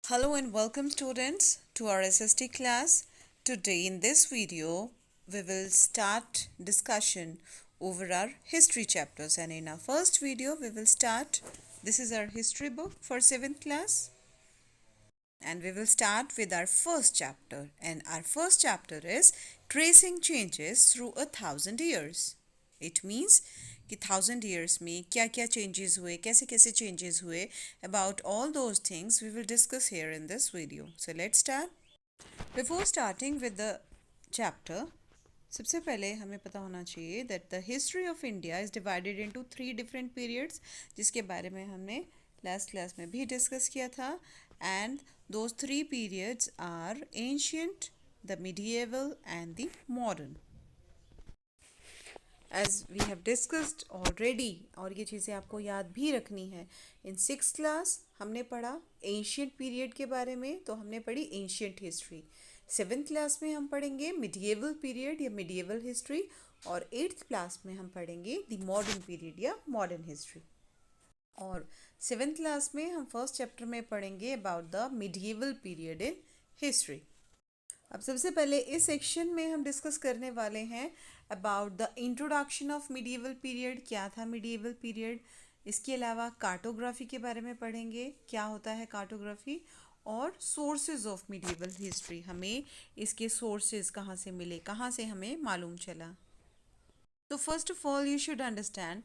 Hello and welcome students to our SST class. Today in this video we will start discussion over our history chapters, and in our first video we will start, this is our history book for 7th class, and we will start with our first chapter, and our first chapter is tracing changes through 1,000 years. It means कि 1,000 years में क्या क्या changes हुए, कैसे कैसे changes हुए, about all those things we will discuss here in this video. So let's start. Before starting with the chapter, सबसे पहले हमें पता होना चाहिए that the history of India is divided into 3 different periods, जिसके बारे में हमने लास्ट क्लास में भी डिस्कस किया था. And those 3 periods are ancient, the medieval and the modern. As we have discussed already, और ये चीज़ें आपको याद भी रखनी है. In 6th class हमने पढ़ा ancient period के बारे में, तो हमने पढ़ी ancient history. 7th क्लास में हम पढ़ेंगे medieval period या medieval history, और 8th क्लास में हम पढ़ेंगे the modern period या modern history. और 7th क्लास में हम फर्स्ट चैप्टर में पढ़ेंगे about the medieval period in history. अब सबसे पहले इस सेक्शन में हम डिस्कस करने वाले हैं about the introduction of medieval period. क्या था मिडीवल पीरियड? इसके अलावा कार्टोग्राफी के बारे में पढ़ेंगे, क्या होता है कार्टोग्राफी, और सोर्सेज ऑफ मिडीवल हिस्ट्री, हमें इसके सोर्सेज कहाँ से मिले, कहाँ से हमें मालूम चला. तो first of all you should understand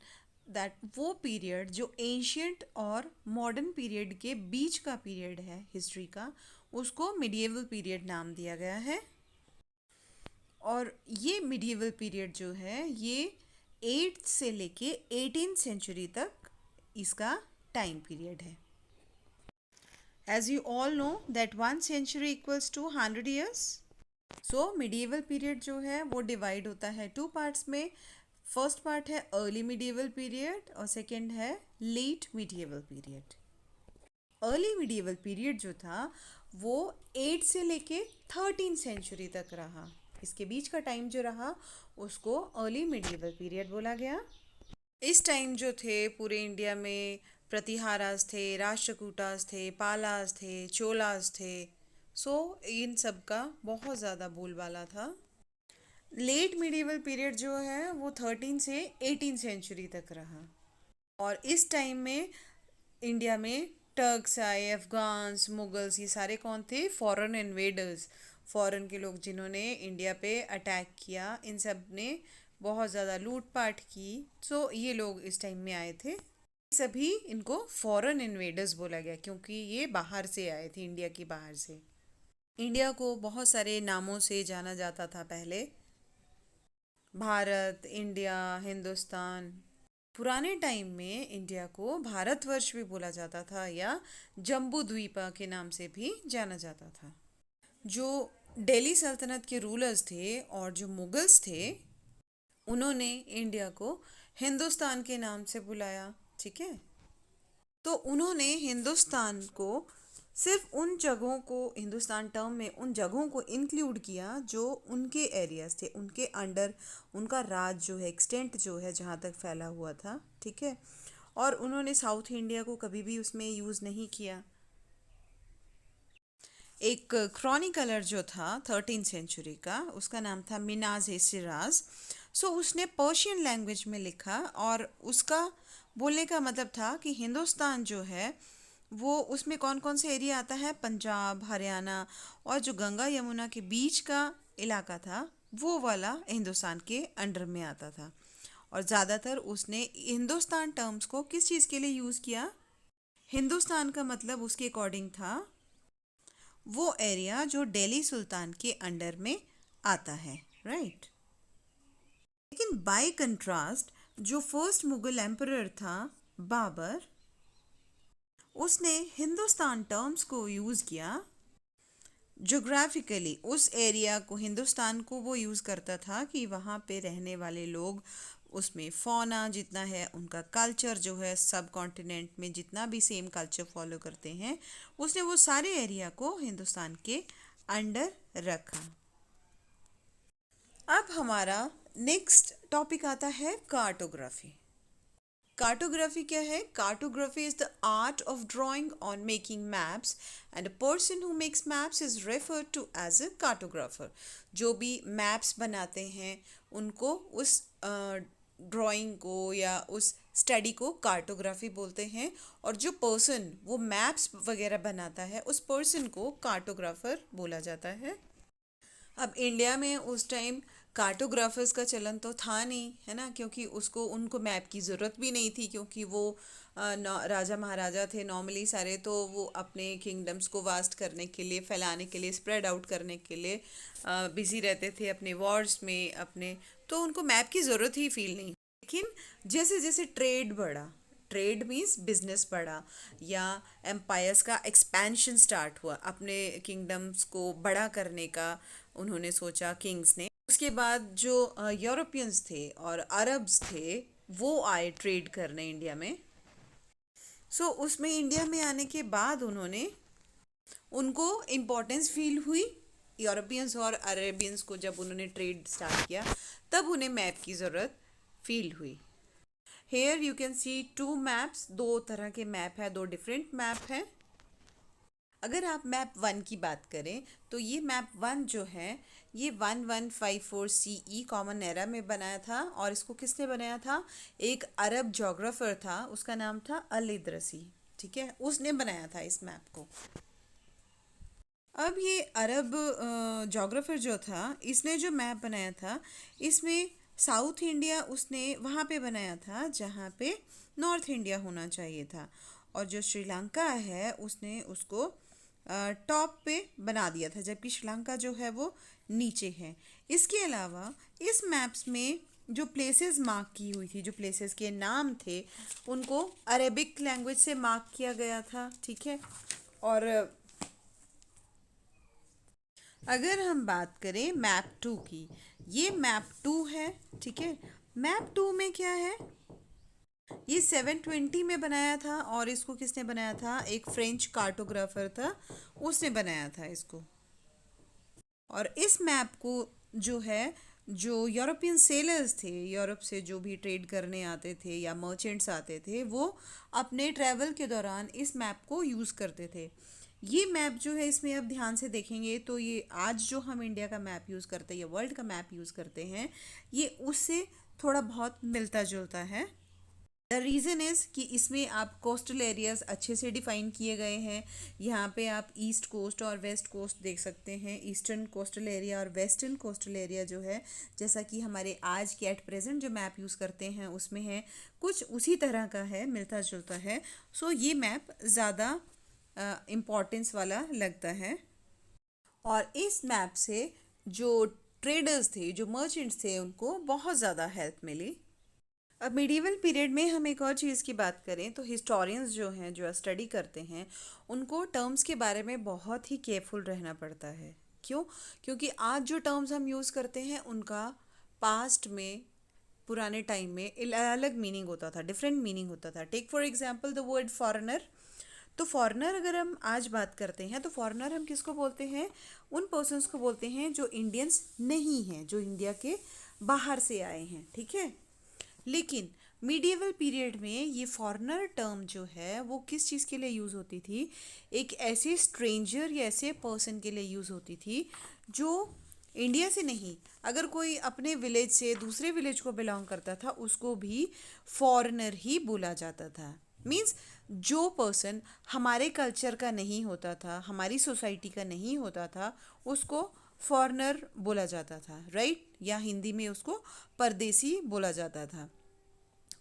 that वो पीरियड जो एंशियंट और मॉडर्न पीरियड के बीच का पीरियड है हिस्ट्री का, उसको मिडीवल पीरियड नाम दिया गया है. और ये मिडीवल पीरियड जो है ये 8th से लेके 18th सेंचुरी तक इसका टाइम पीरियड है. As you all know that 1 century equals to 100 years. So medieval period जो है वो डिवाइड होता है 2 पार्ट्स में. फर्स्ट पार्ट है अर्ली मिडीवल पीरियड और सेकेंड है late medieval period. Early medieval period जो था वो 8 से लेके 13 सेंचुरी तक रहा. इसके बीच का टाइम जो रहा उसको अर्ली मिडीवल पीरियड बोला गया. इस टाइम जो थे पूरे इंडिया में प्रतिहारास थे, राष्ट्रकूटास थे, पालास थे, चोलास थे. सो इन सब का बहुत ज़्यादा बोलबाला था. लेट मिडीवल पीरियड जो है वो 13 से 18 सेंचुरी तक रहा. और इस टाइम में इंडिया में टर्क्स आए, अफगान्स, मुगल्स, ये सारे कौन थे? फॉरेन इन्वेडर्स, फॉरेन के लोग जिन्होंने इंडिया पे अटैक किया. इन सब ने बहुत ज़्यादा लूटपाट की. सो ये लोग इस टाइम में आए थे. सभी इनको फॉरेन इन्वेडर्स बोला गया क्योंकि ये बाहर से आए थे, इंडिया की बाहर से. इंडिया को बहुत सारे नामों से जाना जाता था पहले. भारत, इंडिया, हिंदुस्तान. पुराने टाइम में इंडिया को भारतवर्ष भी बोला जाता था या जम्बू द्वीपा के नाम से भी जाना जाता था. जो दिल्ली सल्तनत के रूलर्स थे और जो मुगल्स थे, उन्होंने इंडिया को हिंदुस्तान के नाम से बुलाया. ठीक है, तो उन्होंने हिंदुस्तान को सिर्फ उन जगहों को, हिंदुस्तान टर्म में उन जगहों को इंक्लूड किया जो उनके एरियाज थे, उनके अंडर उनका राज जो है, एक्सटेंट जो है जहाँ तक फैला हुआ था. ठीक है, और उन्होंने साउथ इंडिया को कभी भी उसमें यूज़ नहीं किया. एक क्रॉनिकलर जो था 13 सेंचुरी का, उसका नाम था मिनाज ए सिराज. सो उसने पर्शियन लैंग्वेज में लिखा और उसका बोलने का मतलब था कि हिंदुस्तान जो है वो, उसमें कौन कौन से एरिया आता है? पंजाब, हरियाणा और जो गंगा यमुना के बीच का इलाका था वो वाला हिंदुस्तान के अंडर में आता था. और ज़्यादातर उसने हिंदुस्तान टर्म्स को किस चीज़ के लिए यूज़ किया? हिंदुस्तान का मतलब उसके अकॉर्डिंग था वो एरिया जो दिल्ली सुल्तान के अंडर में आता है. राइट. लेकिन बाय कंट्रास्ट जो फर्स्ट मुगल एम्परर था बाबर, उसने हिंदुस्तान टर्म्स को यूज़ किया जोग्राफिकली. उस एरिया को, हिंदुस्तान को वो यूज़ करता था कि वहाँ पे रहने वाले लोग, उसमें फौना जितना है, उनका कल्चर जो है, सब कॉन्टिनेंट में जितना भी सेम कल्चर फॉलो करते हैं, उसने वो सारे एरिया को हिंदुस्तान के अंडर रखा. अब हमारा नेक्स्ट टॉपिक आता है कार्टोग्राफी. कार्टोग्राफी क्या है? Cartography is the art of drawing on making maps and a person who makes maps is referred to as a cartographer. जो भी मैप्स बनाते हैं उनको उस ड्राइंग को या उस स्टडी को कार्टोग्राफी बोलते हैं, और जो पर्सन वो मैप्स वगैरह बनाता है उस पर्सन को कार्टोग्राफर बोला जाता है। अब इंडिया में उस टाइम कार्टोग्राफर्स का चलन तो था नहीं, है ना, क्योंकि उसको उनको मैप की ज़रूरत भी नहीं थी, क्योंकि वो राजा महाराजा थे नॉर्मली सारे, तो वो अपने किंगडम्स को वास्ट करने के लिए, फैलाने के लिए, स्प्रेड आउट करने के लिए बिजी रहते थे अपने वॉर्स में अपने, तो उनको मैप की ज़रूरत ही फील नहीं। लेकिन जैसे जैसे ट्रेड बढ़ा, ट्रेड मीन्स बिजनेस बढ़ा, या एम्पायर्स का एक्सपेंशन स्टार्ट हुआ, अपने किंगडम्स को बड़ा करने का उन्होंने सोचा किंग्स ने। उसके बाद जो यूरोपियंस थे और अरब्स थे वो आए ट्रेड करने इंडिया में। सो उसमें इंडिया में आने के बाद उनको इम्पोर्टेंस फील हुई, यूरोपियंस और अरेबियंस को, जब उन्होंने ट्रेड स्टार्ट किया तब उन्हें मैप की ज़रूरत फील हुई। Here you can see two maps, दो तरह के मैप है, दो डिफरेंट मैप हैं। अगर आप मैप 1 की बात करें तो ये मैप 1 जो है ये 1154 CE कॉमन एरा में बनाया था, और इसको किसने बनाया था? एक अरब जोग्राफर था, उसका नाम था अल-इदरसी, ठीक है, उसने बनाया था इस मैप को। अब ये अरब जोग्राफर जो था, इसने जो मैप बनाया था इसमें साउथ इंडिया उसने वहाँ पे बनाया था जहाँ पे नॉर्थ इंडिया होना चाहिए था, और जो श्रीलंका है उसने उसको टॉप पे बना दिया था, जबकि श्रीलंका जो है वो नीचे है। इसके अलावा इस मैप्स में जो प्लेसेस मार्क की हुई थी, जो प्लेसेस के नाम थे, उनको अरेबिक लैंग्वेज से मार्क किया गया था, ठीक है। और अगर हम बात करें मैप 2 की, ये मैप 2 है, ठीक है। मैप 2 में क्या है? ये 720 में बनाया था, और इसको किसने बनाया था? एक फ्रेंच कार्टोग्राफर था, उसने बनाया था इसको। और इस मैप को जो है, जो यूरोपियन सेलर्स थे, यूरोप से जो भी ट्रेड करने आते थे या मर्चेंट्स आते थे, वो अपने ट्रैवल के दौरान इस मैप को यूज़ करते थे। ये मैप जो है, इसमें आप ध्यान से देखेंगे तो ये आज जो हम इंडिया का मैप यूज़ करते हैं या वर्ल्ड का मैप यूज़ करते हैं, ये उससे थोड़ा बहुत मिलता जुलता है। द रीज़न इज़ कि इसमें आप कोस्टल एरियाज़ अच्छे से डिफ़ाइन किए गए हैं। यहाँ पे आप ईस्ट कोस्ट और वेस्ट कोस्ट देख सकते हैं, ईस्टर्न कोस्टल एरिया और वेस्टर्न कोस्टल एरिया जो है, जैसा कि हमारे आज के एट प्रेजेंट जो मैप यूज़ करते हैं उसमें है, कुछ उसी तरह का है, मिलता जुलता है। सो ये मैप ज़्यादा इम्पोर्टेंस वाला लगता है, और इस मैप से जो ट्रेडर्स थे, जो मर्चेंट्स थे, उनको बहुत ज़्यादा हेल्प मिली। अब मिडिवल पीरियड में हम एक और चीज़ की बात करें तो हिस्टोरियंस जो हैं, जो स्टडी करते हैं, उनको टर्म्स के बारे में बहुत ही केयरफुल रहना पड़ता है। क्यों? क्योंकि आज जो टर्म्स हम यूज़ करते हैं उनका पास्ट में, पुराने टाइम में अलग मीनिंग होता था, डिफरेंट मीनिंग होता था। Take for example the word foreigner. तो फॉरेनर अगर हम आज बात करते हैं तो फॉरेनर हम किसको बोलते हैं? उन पर्सन्स को बोलते हैं जो इंडियंस नहीं हैं, जो इंडिया के बाहर से आए हैं, ठीक है। लेकिन मीडिएवल पीरियड में ये फॉरेनर टर्म जो है वो किस चीज़ के लिए यूज़ होती थी? एक ऐसे स्ट्रेंजर या ऐसे पर्सन के लिए यूज़ होती थी जो इंडिया से नहीं, अगर कोई अपने विलेज से दूसरे विलेज को बिलोंग करता था उसको भी फॉरेनर ही बोला जाता था। मीन्स जो पर्सन हमारे कल्चर का नहीं होता था, हमारी सोसाइटी का नहीं होता था, उसको फॉरेनर बोला जाता था, राइट। या हिंदी में उसको परदेसी बोला जाता था।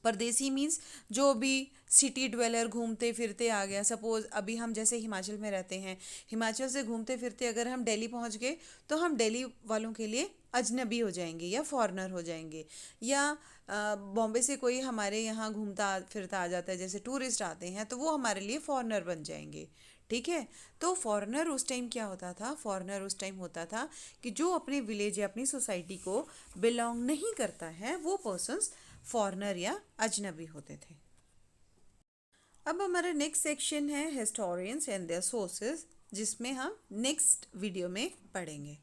परदेसी मीन्स जो भी सिटी ड्वेलर घूमते फिरते आ गया। सपोज़ अभी हम जैसे हिमाचल में रहते हैं, हिमाचल से घूमते फिरते अगर हम दिल्ली पहुंच गए तो हम दिल्ली वालों के लिए अजनबी हो जाएंगे या फॉरेनर हो जाएंगे। या बॉम्बे से कोई हमारे यहाँ घूमता फिरता आ जाता है, जैसे टूरिस्ट आते हैं, तो वो हमारे लिए फॉरेनर बन जाएंगे, ठीक है। तो फॉरेनर उस टाइम क्या होता था? फॉरेनर उस टाइम होता था कि जो अपने विलेज या अपनी सोसाइटी को बिलोंग नहीं करता है, वो पर्सन्स फॉरेनर या अजनबी होते थे। अब हमारा नेक्स्ट सेक्शन है हिस्टोरियंस एंड देयर सोर्सेज, जिसमें हम नेक्स्ट वीडियो में पढ़ेंगे।